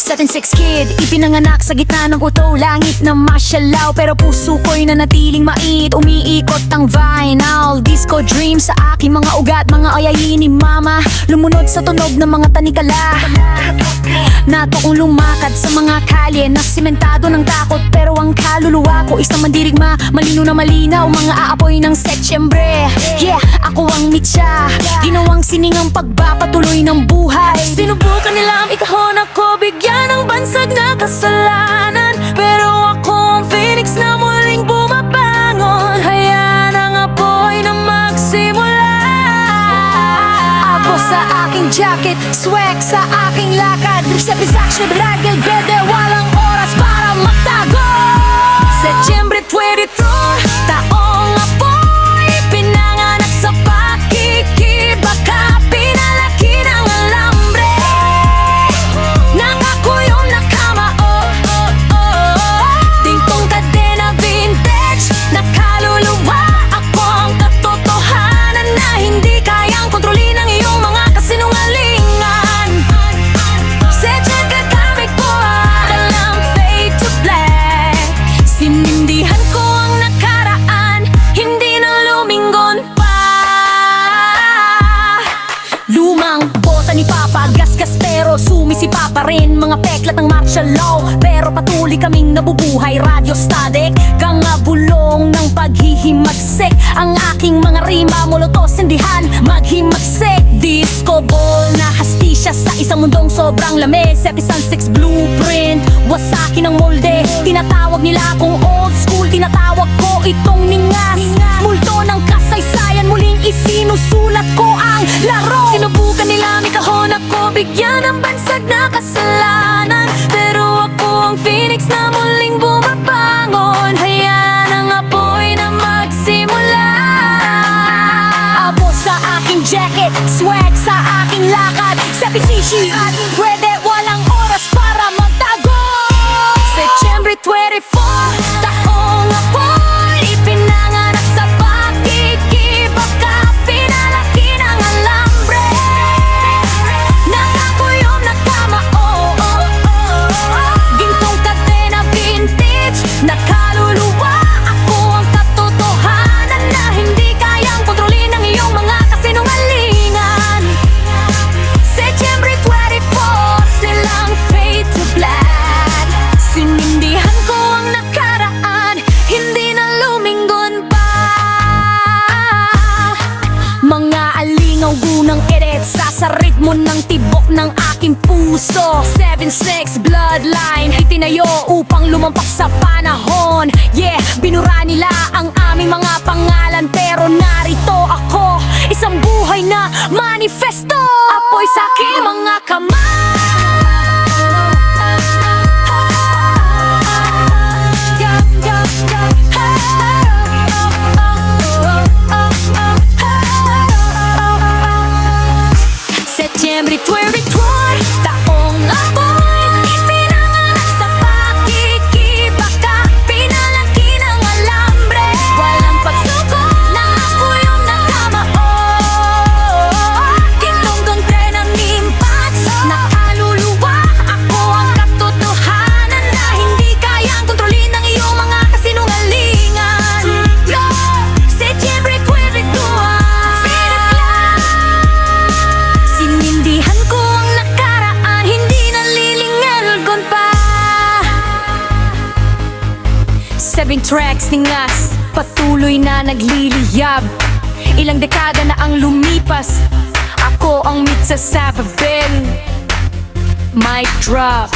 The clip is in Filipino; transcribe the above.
7'6" kid, ipinanganak sa gitna ng kuto. Langit na masyalaw, pero puso ko'y nanatiling mait. Umiikot ang vinyl disco dream sa aking mga ugat. Mga ayayin ni mama, lumunod sa tunog ng mga tanikala. Nato kong lumakad sa mga kalye na simentado ng takot, pero ang kaluluwa ko isang mandirigma. Malino na malinaw, mga aapoy ng Setyembre. Yeah, ako ang mitya, ginawang siningang pagpapatuloy ng buhay. Sinubukan nilang ikahon ako, bigyan ng bansag na kasalanan, pero ako ang phoenix na muling bumabangon. Hayaan ang apoy na magsimula. Ako sa aking jacket, swag sa aking lakad. Sabisak siya dragil, bede, walang oras para magtago. Setyembre 23, taong apoy, pinanganak sa pakikibaka. Pinalaki ng alambre, nakakuyom na kama, oh, oh, oh. Tingkong kadena vintage, nakaluluwa. Ako ang katotohanan na hindi kayang kontrolin ng iyong mga kasinungalingan. Sedyan kagamit ko ang fade to black. Sinindihan ko ang nakaraan, hindi na lumingon pa. Lumang bota ni Papa, gasgas pero sumisipa pa rin. Mga peklat ng martial law, pero patuloy kaming nabubuhay. Radio static, kangabulong ng paghihimagsik. Ang aking mga rima, molotos, sindihan, maghimagsik. Disco ball na hastisya sa isang mundong sobrang lamig. Sepisan 6 blueprint, wasakin ang molde. Tinatawag nila akong old school, tinatawag ko itong ningas. Multo ng kasaysayan, muling isinusulat ko ang laro. Sinubukan nila mikahon ako, bigyan ng bansag na kasalanan, pero ako ang phoenix na muling bumabangon. Hayaan ang apoy na magsimula. Abo sa aking jacket, swag sa aking lakad. Sa pisishi, ating pwede, walang oras para magtago. Setyembre 24, taong apoy, ipinanganak sa pakikibaka. Pinalaki ng alambre, nakakuyom na kama, oh, oh, oh. Gintong kadena vintage, nakaluluwa. Ako ang katotohanan na hindi kayang kontrolin ng iyong mga kasinungalingan. Setyembre 24, silang fade to black. Sinindihan ko ang nakaraan, hindi na lumingon pa. Mga alingaw gunang eret, sa ritmo ng tibok ng aking puso. 7'6" bloodline, itinayo upang lumampas sa panahon. Yeah, binura nila ang aming mga pangalan, pero narito ako, isang buhay na manifesto. Apoy sa aking mga kamay. Setyembre 24, taong apoy, ipinanganak sa pakikibaka. Pinalaki ng alambre, walang pagsuko, nakakuyom na kama, oh. Gintong kontre ng impacts, nakaluluwa. Ako ang katotohanan na hindi kayang kontrolin ng iyong mga kasinungalingan. Setyembre 22, sinindihan ko ang nakaraan, hindi nalilingalgon pa. 7 tracks ningas, patuloy na nagliliyab. Ilang dekada na ang lumipas, ako ang mitsa sa Babel. Mic drop.